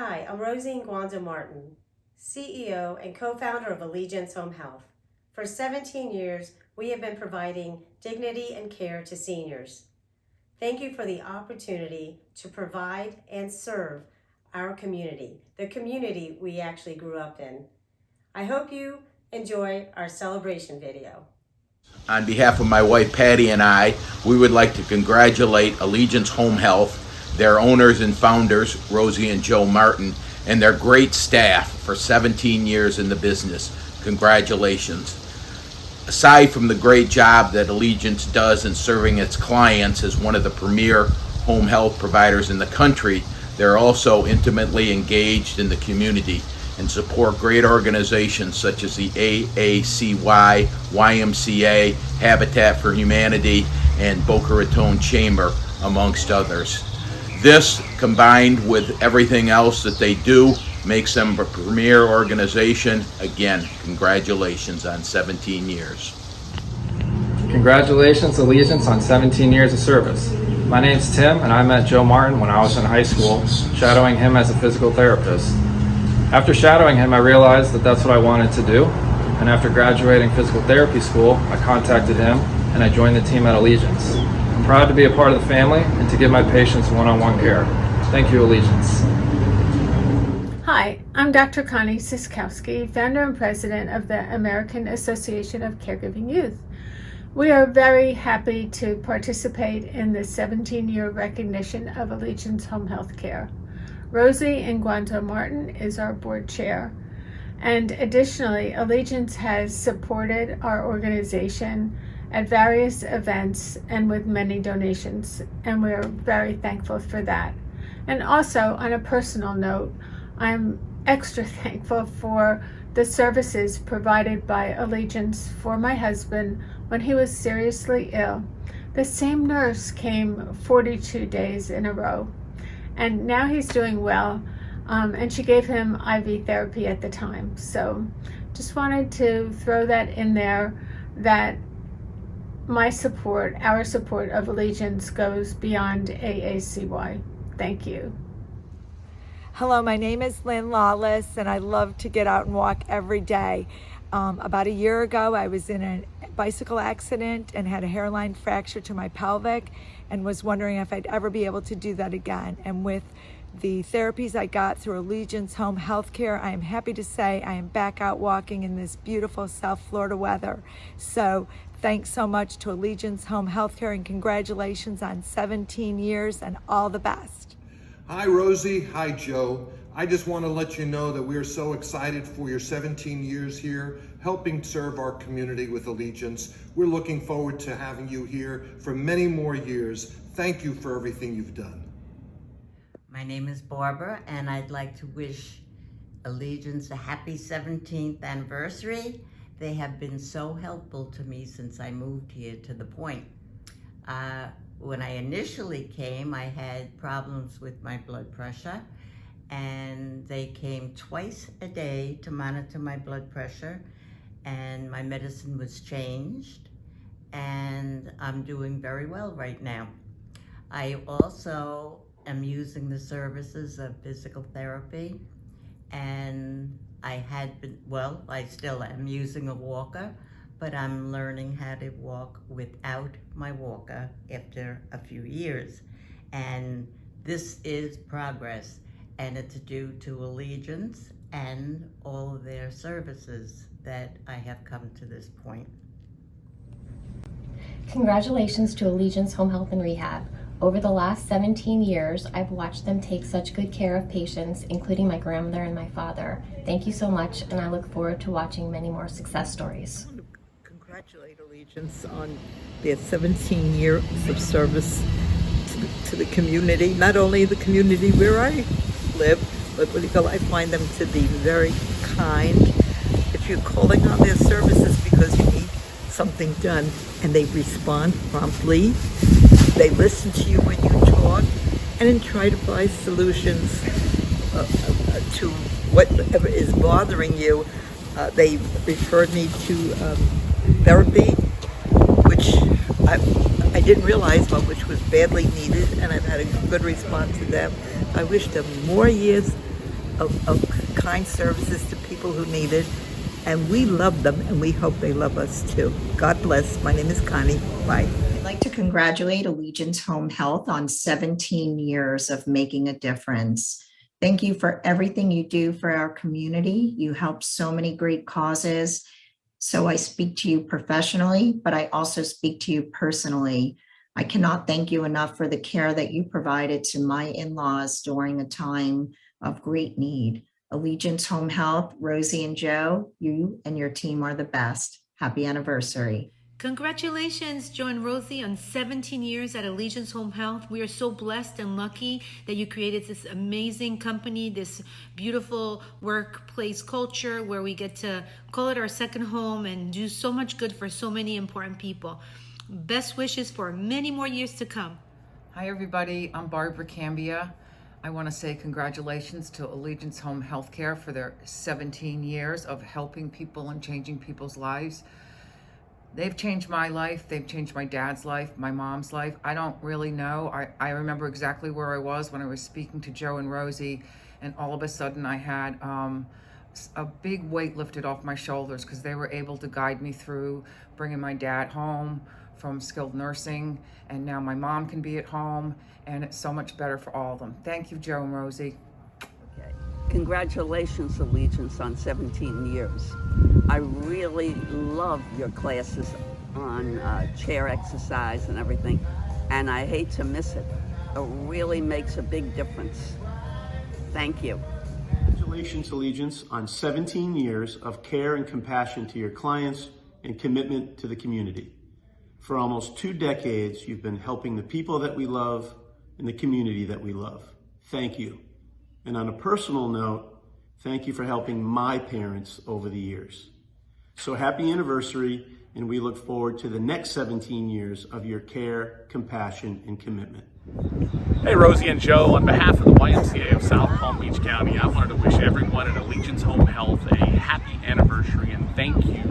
Hi, I'm Rosie INGUANZO-MARTIN, CEO and co-founder of Allegiance Home Health. For 17 years, we have been providing dignity and care to seniors. Thank you for the opportunity to provide and serve our community, the community we actually grew up in. I hope you enjoy our celebration video. On behalf of my wife Patty and I, we would like to congratulate Allegiance Home Health, their owners and founders, Rosie and Joe Martin, and their great staff for 17 years in the business. Congratulations. Aside from the great job that Allegiance does in serving its clients as one of the premier home health providers in the country, they're also intimately engaged in the community and support great organizations such as the AACY, YMCA, Habitat for Humanity, and Boca Raton Chamber, amongst others. This, combined with everything else that they do, makes them a premier organization. Again, congratulations on 17 years. Congratulations, Allegiance, on 17 years of service. My name's Tim, and I met Joe Martin when I was in high school, shadowing him as a physical therapist. After shadowing him, I realized that that's what I wanted to do, and after graduating physical therapy school, I contacted him and I joined the team at Allegiance. I'm proud to be a part of the family and to give my patients one-on-one care. Thank you, Allegiance. Hi, I'm Dr. Connie Siskowski, founder and president of the American Association of Caregiving Youth. We are very happy to participate in the 17-year recognition of Allegiance Home Health Care. Rosie INGUANZO-MARTIN is our board chair. And additionally, Allegiance has supported our organization at various events and with many donations, and we're very thankful for that. And also, on a personal note, I'm extra thankful for the services provided by Allegiance for my husband when he was seriously ill. The same nurse came 42 days in a row, and now he's doing well, and she gave him IV therapy at the time. So just wanted to throw that in there, that my support, our support of Allegiance goes beyond AACY. Thank you. Hello, my name is LYNN LAWLESS, and I love to get out and walk every day. About a year ago, I was in a bicycle accident and had a hairline fracture to my pelvic and was wondering if I'd ever be able to do that again. And with the therapies I got through Allegiance Home Healthcare, I am happy to say I am back out walking in this beautiful South Florida weather. So thanks so much to Allegiance Home Healthcare, and congratulations on 17 years and all the best. Hi Rosie, hi Joe. I just want to let you know that we are so excited for your 17 years here, helping serve our community with Allegiance. We're looking forward to having you here for many more years. Thank you for everything you've done. My name is Barbara, and I'd like to wish Allegiance a happy 17th anniversary. They have been so helpful to me since I moved here to the point. When I initially came, I had problems with my blood pressure, and they came twice a day to monitor my blood pressure, and my medicine was changed, and I'm doing very well right now. I also am using the services of physical therapy, and I still am using a walker, but I'm learning how to walk without my walker after a few years. And this is progress, and it's due to Allegiance and all of their services that I have come to this point. Congratulations to Allegiance Home Health and Rehab. Over the last 17 years, I've watched them take such good care of patients, including my grandmother and my father. Thank you so much, and I look forward to watching many more success stories. I want to congratulate Allegiance on their 17 years of service to the community, not only the community where I live, but I find them to be very kind. If you're calling on their services because you need something done, and they respond promptly, they listen to you when you talk, and then try to find solutions to whatever is bothering you. They referred me to therapy, which I didn't realize, but which was badly needed, and I've had a good response to them. I wish them more years of kind services to people who need it. And we love them, and we hope they love us too. God bless. My name is Connie. Bye. I'd like to congratulate Allegiance Home Health on 17 years of making a difference. Thank you for everything you do for our community. You help so many great causes. So I speak to you professionally, but I also speak to you personally. I cannot thank you enough for the care that you provided to my in-laws during a time of great need. Allegiance Home Health, Rosie and Joe, you and your team are the best. Happy anniversary. Congratulations, Joe and Rosie, on 17 years at Allegiance Home Health. We are so blessed and lucky that you created this amazing company, this beautiful workplace culture where we get to call it our second home and do so much good for so many important people. Best wishes for many more years to come. Hi, everybody. I'm Barbara CAMBIA. I want to say congratulations to Allegiance Home Healthcare for their 17 years of helping people and changing people's lives. They've changed my life. They've changed my dad's life, my mom's life. I don't really know. I remember exactly where I was when I was speaking to Joe and Rosie, and all of a sudden I had a big weight lifted off my shoulders because they were able to guide me through bringing my dad home from skilled nursing, and now my mom can be at home, and it's so much better for all of them. Thank you, Joe and Rosie. Okay. Congratulations, Allegiance, on 17 years. I really love your classes on chair exercise and everything, and I hate to miss it. It really makes a big difference. Thank you. Congratulations, Allegiance, on 17 years of care and compassion to your clients and commitment to the community. For almost 2 decades, you've been helping the people that we love and the community that we love. Thank you. And on a personal note, thank you for helping my parents over the years. So happy anniversary, and we look forward to the next 17 years of your care, compassion, and commitment. Hey, Rosie and Joe, on behalf of the YMCA of South Palm Beach County, I wanted to wish everyone at Allegiance Home Health a happy anniversary and thank you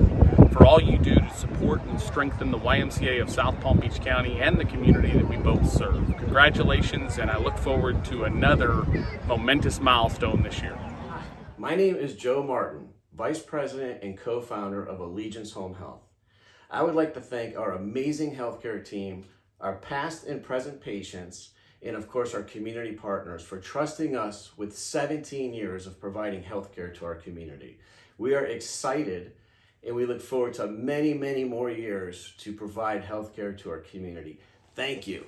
for all you do to support and strengthen the YMCA of South Palm Beach County and the community that we both serve. Congratulations, and I look forward to another momentous milestone this year. My name is Joe Martin, Vice President and co-founder of Allegiance Home Health. I would like to thank our amazing healthcare team, our past and present patients, and of course our community partners for trusting us with 17 years of providing healthcare to our community. We are excited and we look forward to many, many more years to provide healthcare to our community. Thank you.